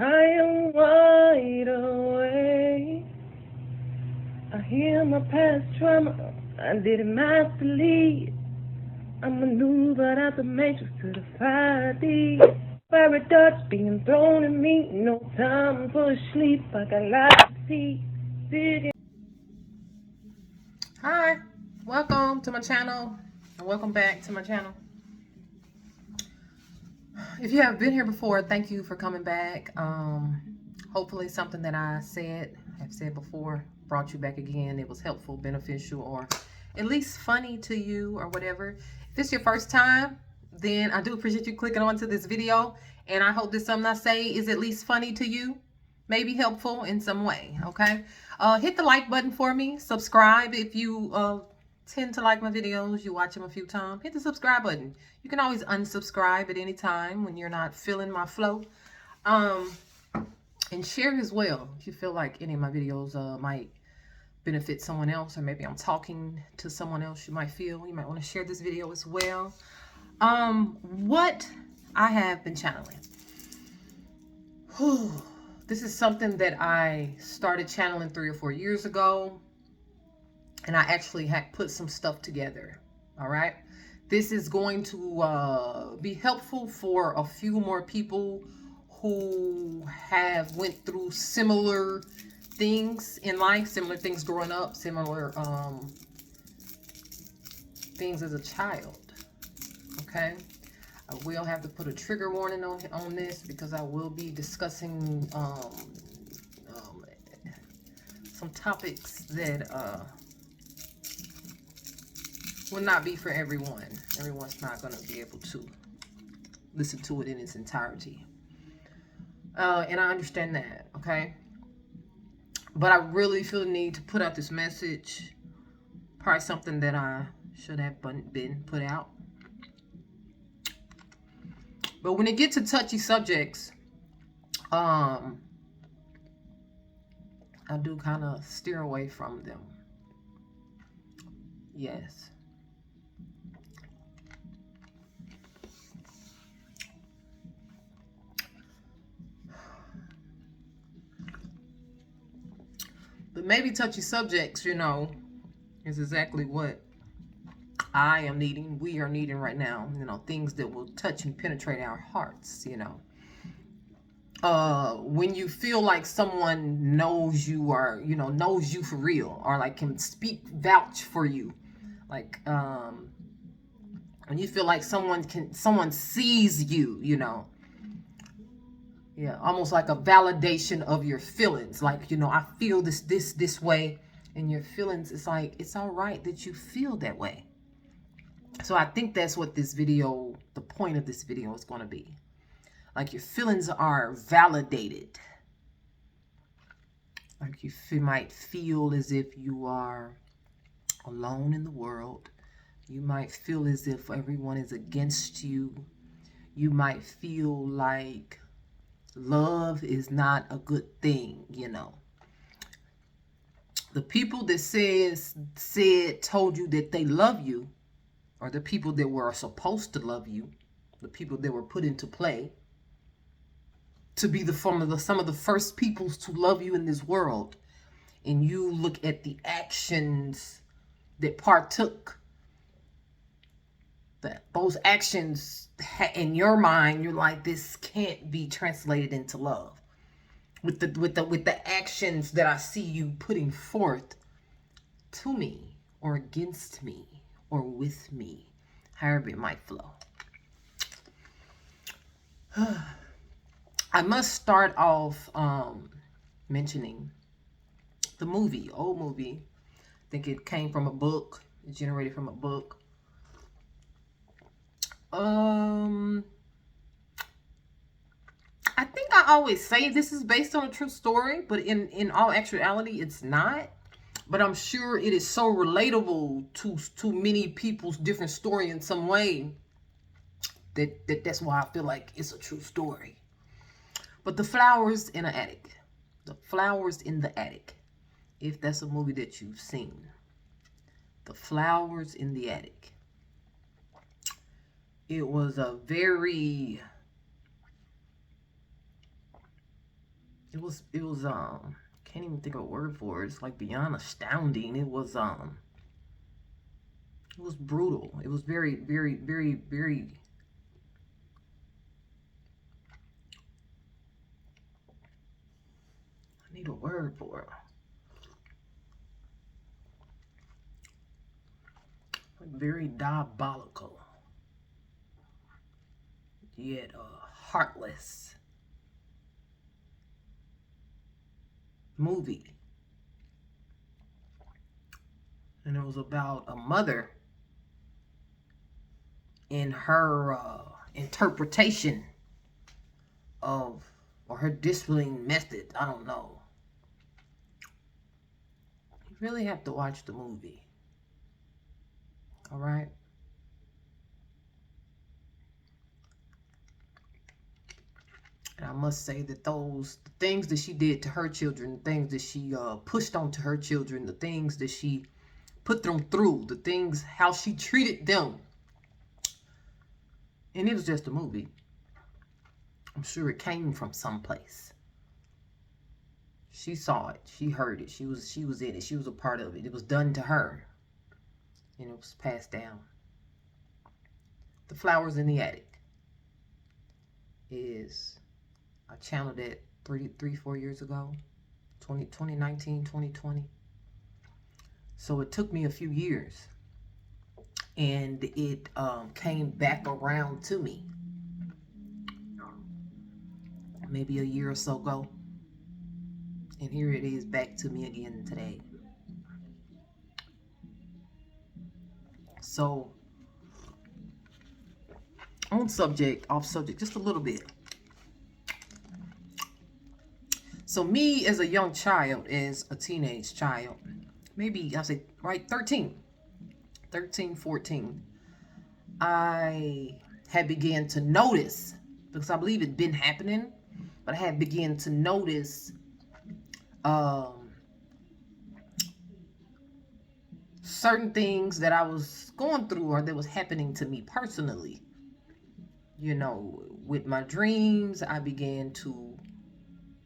I am wide awake. I hear my past trauma. I didn't masterly. I maneuvered out the matrix to defy these paradox being thrown at me. No time for sleep. I got lots to see. Digging. Hi, welcome to my channel and welcome back to my channel. If you have been here before, thank you for coming back. Hopefully something that I have said before brought you back again. It was helpful, beneficial, or at least funny to you or whatever. If it's your first time, then I do appreciate you clicking onto this video, and I hope that something I say is at least funny to you, maybe helpful in some way. Okay, hit the like button for me. Subscribe if you tend to like my videos, you watch them a few times. Hit the subscribe button. You can always unsubscribe at any time when you're not feeling my flow. And share as well if you feel like any of my videos might benefit someone else, or maybe I'm talking to someone else you might want to share this video as well. What I have been channeling. This is something that I started channeling 3 or 4 years ago, and I actually had put some stuff together. All right, this is going to be helpful for a few more people who have went through similar things in life, similar things growing up, similar things as a child. Okay, I will have to put a trigger warning on this because I will be discussing some topics that will not be for everyone. Everyone's not going to be able to listen to it in its entirety. And I understand that, okay? But I really feel the need to put out this message. Probably something that I should have been put out. But when it gets to touchy subjects, I do kind of steer away from them. Yes. But maybe touchy subjects, is exactly what I am needing, we are needing right now. Things that will touch and penetrate our hearts, when you feel like someone knows you, or knows you for real, or like can vouch for you, like when you feel like someone sees you, yeah, almost like a validation of your feelings. Like, I feel this way, and your feelings, it's like, it's all right that you feel that way. So I think that's what the point of this video is going to be. Like, your feelings are validated. Like, you might feel as if you are alone in the world. You might feel as if everyone is against you. You might feel like love is not a good thing, The people that told you that they love you, or the people that were supposed to love you, the people that were put into play to be some of the first peoples to love you in this world, and you look at the actions that partook, that those actions in your mind, you're like, this can't be translated into love. With the actions that I see you putting forth to me, or against me, or with me, however it might flow. I must start off mentioning the old movie. I think it came from a book. It generated from a book. I think I always say this is based on a true story, but in all actuality, it's not. But I'm sure it is so relatable to many people's different story in some way that's why I feel like it's a true story. But The Flowers in the Attic. The Flowers in the Attic. If that's a movie that you've seen. The Flowers in the Attic. It was a very it was can't even think of a word for it. It's like beyond astounding. It was brutal. It was very, very, very, very, I need a word for it. Very diabolical, yet heartless movie. And it was about a mother in her interpretation of, or her disciplining method. I don't know. You really have to watch the movie. All right. And I must say that the things that she did to her children, the things that she pushed onto her children, the things that she put them through, the things, how she treated them. And it was just a movie. I'm sure it came from someplace. She saw it. She heard it. She was in it. She was a part of it. It was done to her. And it was passed down. The Flowers in the Attic is, I channeled it 4 years ago, 2019, 2020. So it took me a few years, and it came back around to me maybe a year or so ago. And here it is back to me again today. So, off subject, just a little bit. So me as a young child, as a teenage child, maybe I say, right, 13, 14, I had began to notice, because I believe it'd been happening, but I had began to notice certain things that I was going through or that was happening to me personally. You know, with my dreams, I began to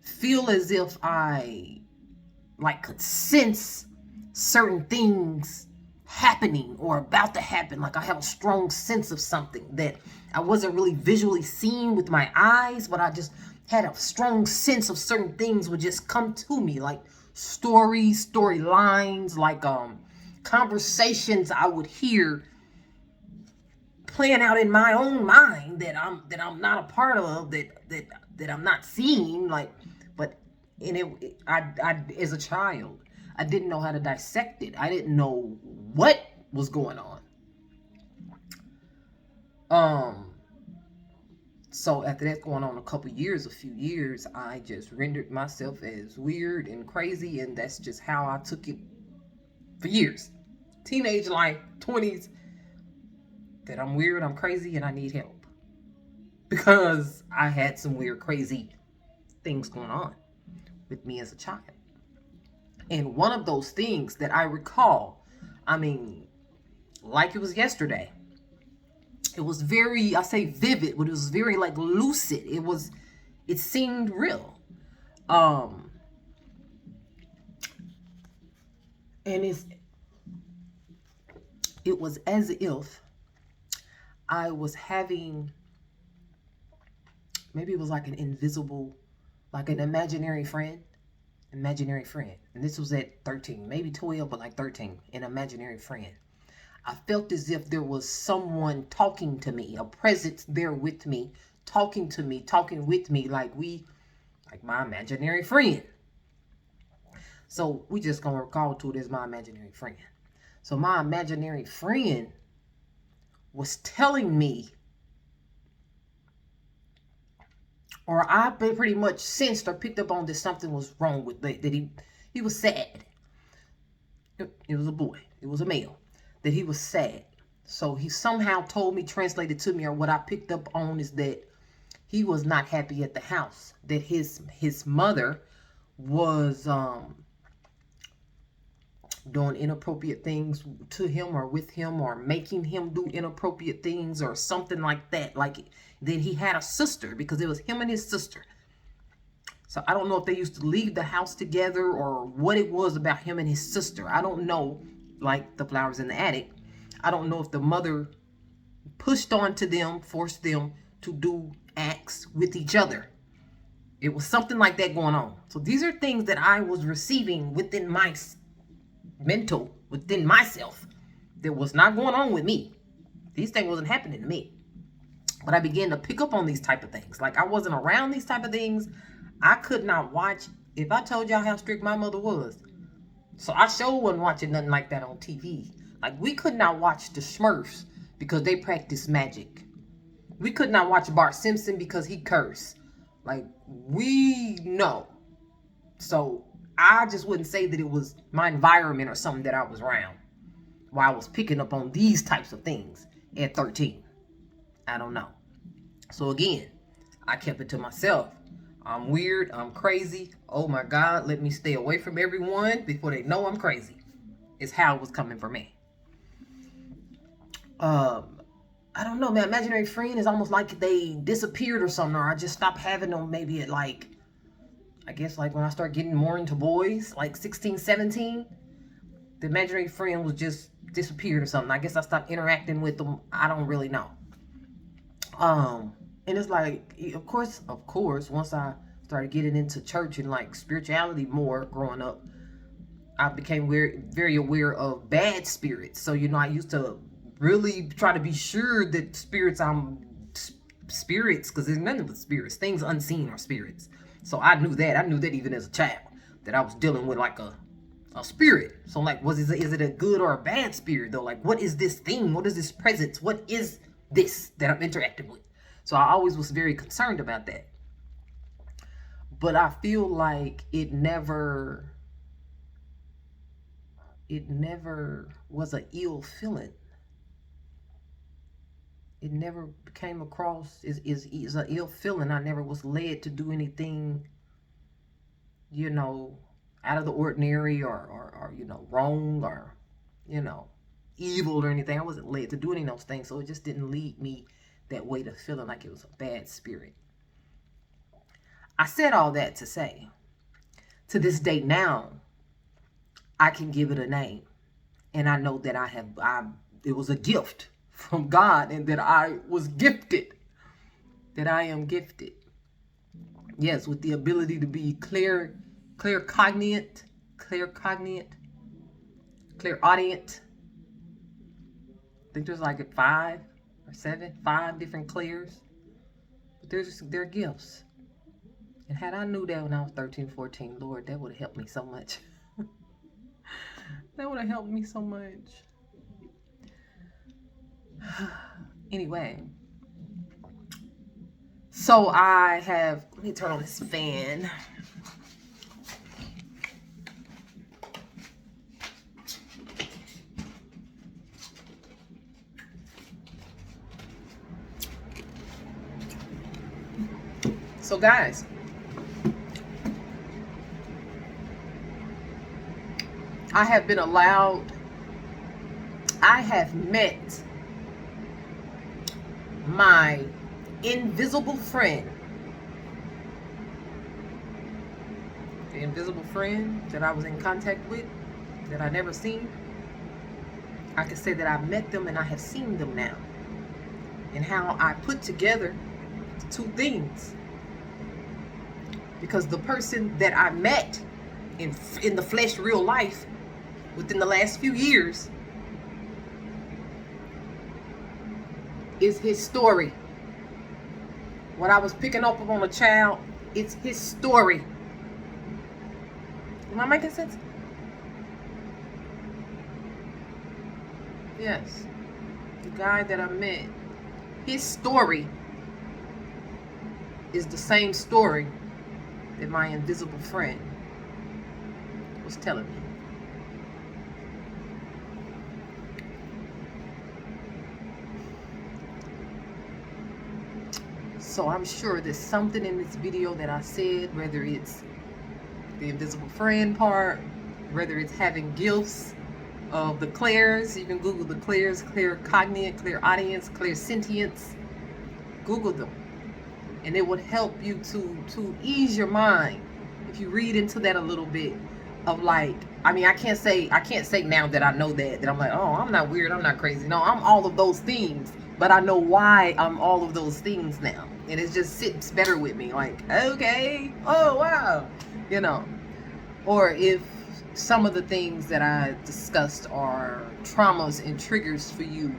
feel as if I could sense certain things happening or about to happen. Like I have a strong sense of something that I wasn't really visually seeing with my eyes, but I just had a strong sense of certain things would just come to me, like storylines, like conversations I would hear playing out in my own mind that I'm not a part of, that I'm not seeing, but I as a child, I didn't know how to dissect it. I didn't know what was going on. So after that going on a few years, I just rendered myself as weird and crazy, and that's just how I took it for years. Teenage life, 20s, that I'm weird, I'm crazy, and I need help. Because I had some weird, crazy things going on with me as a child. And one of those things that I recall, I mean, like it was yesterday. It was very, I say vivid, but it was very like lucid. It seemed real. And it was as if I was having, maybe it was like an invisible, like an imaginary friend. And this was at 13, maybe 12, but like 13, an imaginary friend. I felt as if there was someone talking to me, a presence there with me, talking with me, like my imaginary friend. So we just gonna recall to it as my imaginary friend. So my imaginary friend was telling me, or I pretty much sensed or picked up on that something was wrong with that he was sad. It was a boy, it was a male, that he was sad. So he somehow told me, translated to me, or what I picked up on is that he was not happy at the house, that his mother was doing inappropriate things to him or with him, or making him do inappropriate things or something like that. Like that he had a sister, because it was him and his sister. So I don't know if they used to leave the house together or what it was about him and his sister. I don't know, like the Flowers in the Attic. I don't know if the mother pushed onto them, forced them to do acts with each other. It was something like that going on. So these are things that I was receiving within my mental, within myself, that was not going on with me. These things wasn't happening to me. But I began to pick up on these type of things. Like, I wasn't around these type of things. I could not watch. If I told y'all how strict my mother was, so I sure wasn't watching nothing like that on TV. Like, we could not watch the Smurfs because they practiced magic. We could not watch Bart Simpson because he cursed. Like, we know. So I just wouldn't say that it was my environment or something that I was around while I was picking up on these types of things at 13. I don't know. So again, I kept it to myself. I'm weird. I'm crazy. Oh my God, let me stay away from everyone before they know I'm crazy. Is how it was coming for me. I don't know, man. Imaginary friend is almost like they disappeared or something, or I just stopped having them maybe at like, I guess like when I start getting more into boys, like 16, 17, the imaginary friend was just disappeared or something. I guess I stopped interacting with them. I don't really know. And it's like, of course, once I started getting into church and like spirituality more growing up, I became very aware of bad spirits. So, you know, I used to really try to be sure that spirits, because there's nothing but spirits. Things unseen are spirits. So I knew that. I knew that even as a child, that I was dealing with like a spirit. So like, is it a good or a bad spirit though? Like, what is this thing? What is this presence? What is this that I'm interacting with? So I always was very concerned about that. But I feel like it never was an ill feeling. It never came across is an ill feeling. I never was led to do anything, you know, out of the ordinary or you know, wrong or, you know, evil or anything. I wasn't led to do any of those things. So it just didn't lead me that way to feeling like it was a bad spirit. I said all that to say, to this day now, I can give it a name. And I know that it was a gift from God, and that I was gifted, that I am gifted. Yes, with the ability to be clairaudient. I think there's like 5 or 5 different clairs. But they're gifts. And had I knew that when I was 13, 14, Lord, that would have helped me so much. That would have helped me so much. Anyway, so let me turn on this fan. So guys, I have met my invisible friend. The invisible friend that I was in contact with, that I never seen. I can say that I met them and I have seen them now. And how I put together 2 things. Because the person that I met in the flesh, real life, within the last few years, is his story. What I was picking up on a child, it's his story. Am I making sense? Yes. The guy that I met, his story is the same story that my invisible friend was telling me. So I'm sure there's something in this video that I said, whether it's the invisible friend part, whether it's having gifts of the clairs. You can Google the clairs, claircognient, clairaudience, clairsentience. Google them. And it would help you to ease your mind if you read into that a little bit of like, I mean, I can't say now that I know that I'm like, oh, I'm not weird, I'm not crazy. No, I'm all of those things, but I know why I'm all of those things now. And it just sits better with me. Like, okay, oh wow, you know. Or if some of the things that I discussed are traumas and triggers for you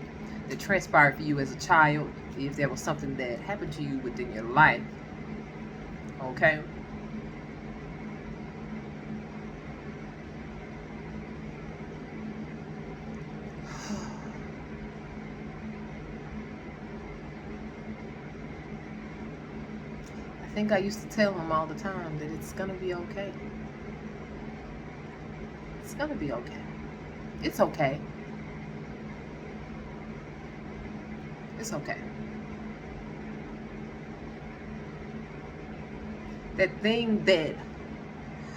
that transpired for you as a child, if there was something that happened to you within your life, okay? I think I used to tell him all the time that it's gonna be okay. It's gonna be okay. It's okay. It's okay. That thing that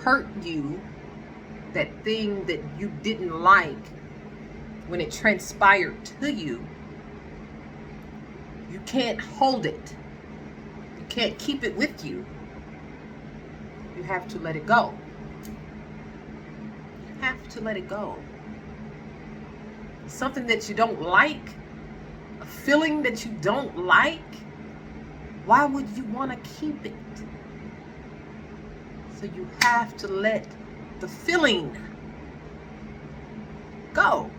hurt you, that thing that you didn't like when it transpired to you, you can't hold it. You can't keep it with you. You have to let it go. You have to let it go. Something that you don't like, a feeling that you don't like, why would you want to keep it? So you have to let the feeling go.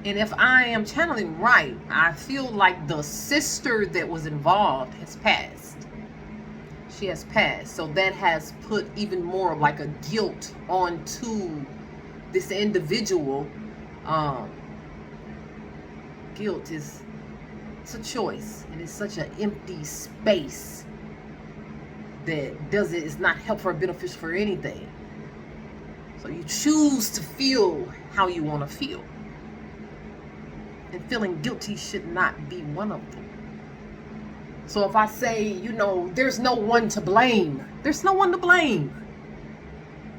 And if I am channeling right, I feel like the sister that was involved has passed. She has passed. So that has put even more of like a guilt onto this individual. Guilt is, it's a choice, and it's such an empty space that is not helpful or beneficial for anything. So you choose to feel how you want to feel. And feeling guilty should not be one of them. So if I say, you know, there's no one to blame, there's no one to blame.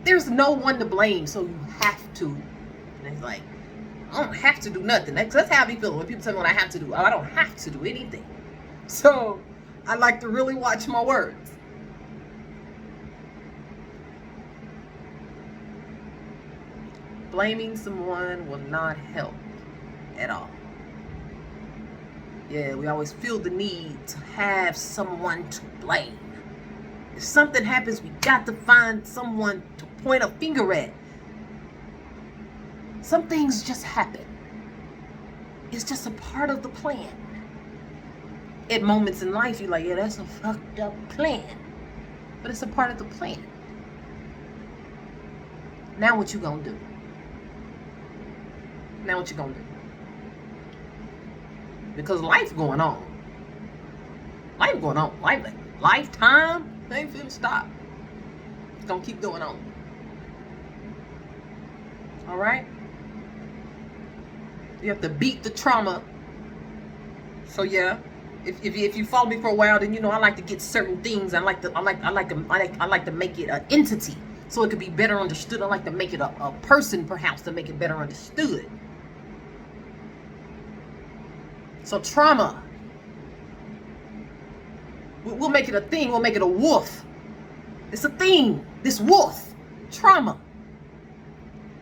There's no one to blame, so you have to. And it's like, I don't have to do nothing. That's how I be feeling when people tell me what I have to do. I don't have to do anything. So I like to really watch my words. Blaming someone will not help at all. Yeah, we always feel the need to have someone to blame. If something happens, we got to find someone to point a finger at. Some things just happen. It's just a part of the plan. At moments in life, you're like, yeah, that's a fucked up plan. But it's a part of the plan. Now what you gonna do? Now what you gonna do? Because life going on. Life going on. Lifetime ain't finna stop. It's gonna keep going on. All right? You have to beat the trauma. So yeah, if you follow me for a while, then you know I like to get certain things. I like to make it an entity so it could be better understood. I like to make it a person, perhaps, to make it better understood. So trauma, we'll make it a thing. We'll make it a wolf. It's a thing. This wolf, trauma.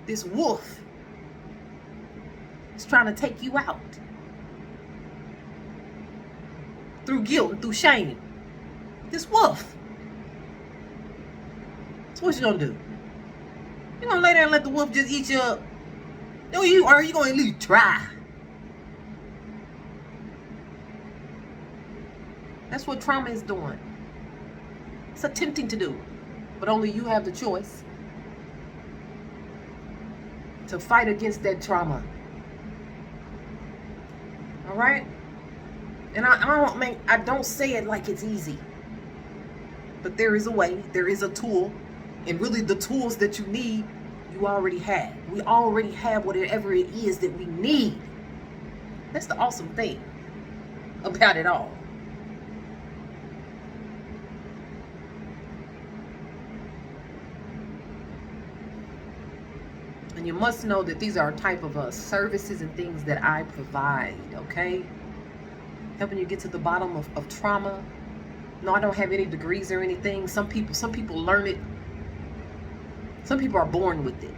This wolf. It's trying to take you out through guilt and through shame. This wolf. So what you gonna do? You gonna lay there and let the wolf just eat you up? No, you are you gonna at least try? That's what trauma is doing. It's attempting to do, but only you have the choice to fight against that trauma. All right? And I don't say it like it's easy. But there is a way, there is a tool, and really the tools that you need, you already have. We already have whatever it is that we need. That's the awesome thing about it all. And you must know that these are a type of services and things that I provide, okay? Helping you get to the bottom of trauma. No, I don't have any degrees or anything. Some people learn it. Some people are born with it.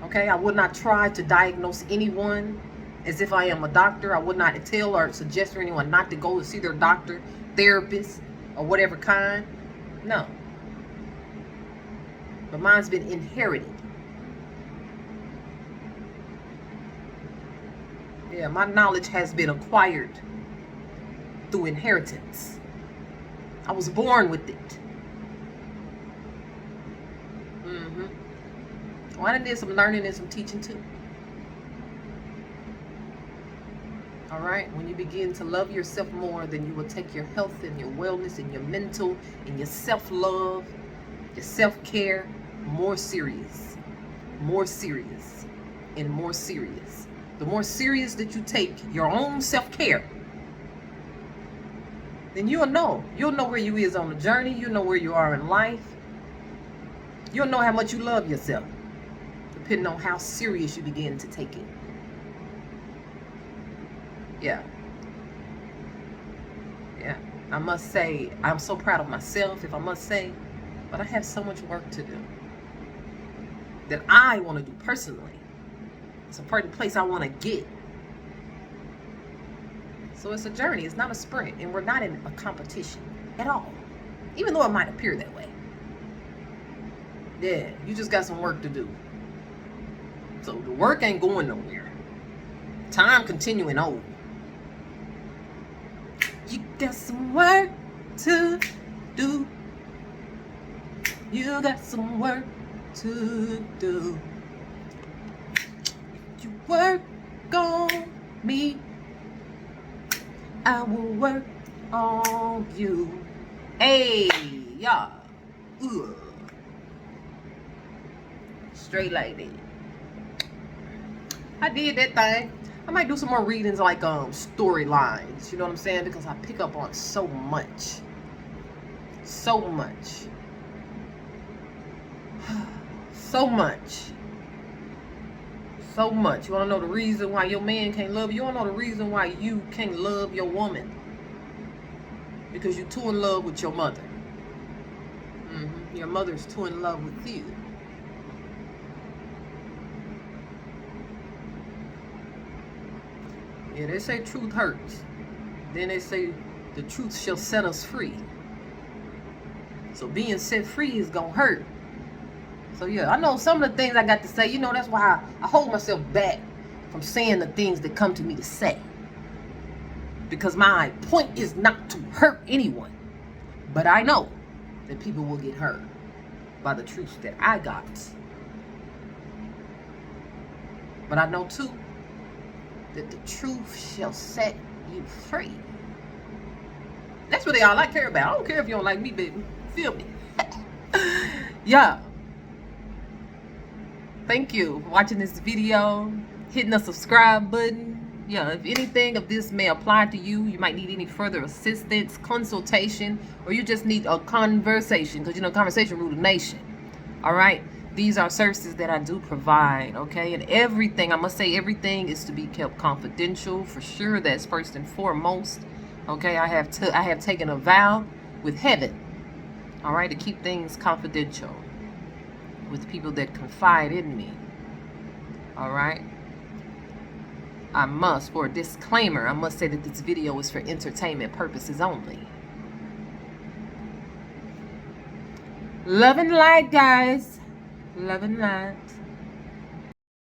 Okay, I would not try to diagnose anyone as if I am a doctor. I would not tell or suggest for anyone not to go to see their doctor, therapist, or whatever kind. No. But mine's been inherited. Yeah, my knowledge has been acquired through inheritance. I was born with it. Well, I did some learning and some teaching too. All right, when you begin to love yourself more, then you will take your health and your wellness and your mental and your self-love, your self-care more serious, and more serious. The more serious that you take your own self-care, then you'll know where you is on the journey. You'll know where you are in life. You'll know how much you love yourself, depending on how serious you begin to take it. Yeah. I must say, I'm so proud of myself, if I must say, but I have so much work to do that I want to do personally. It's a certain place I want to get. So it's a journey. It's not a sprint, and we're not in a competition at all, even though it might appear that way. Yeah, you just got some work to do. So the work ain't going nowhere. Time continuing on. You got some work to do. You got some work to do. You work on me, I will work on you. Hey, y'all. Straight like that. I did that thing. I might do some more readings like storylines, you know what I'm saying? Because I pick up on so much. So much. So much. So much. You want to know the reason why your man can't love you? You want to know the reason why you can't love your woman? Because you're too in love with your mother. Your mother's too in love with you. Yeah, they say truth hurts. Then they say the truth shall set us free. So being set free is gonna hurt. So yeah, I know some of the things I got to say. You know, that's why I hold myself back from saying the things that come to me to say. Because my point is not to hurt anyone. But I know that people will get hurt by the truth that I got. But I know too that the truth shall set you free. That's really all I care about. I don't care if you don't like me, baby. Feel me? Yeah. Thank you for watching this video, hitting the subscribe button. Yeah, if anything of this may apply to you, you might need any further assistance, consultation, or you just need a conversation, because you know conversation rule the nation. All right, these are services that I do provide. Okay, and everything, I must say, everything is to be kept confidential for sure. That's first and foremost. Okay, I have taken a vow with heaven. All right, to keep things confidential with people that confide in me. All right. I must, for a disclaimer, I must say that this video is for entertainment purposes only. Love and light, guys. Love and light.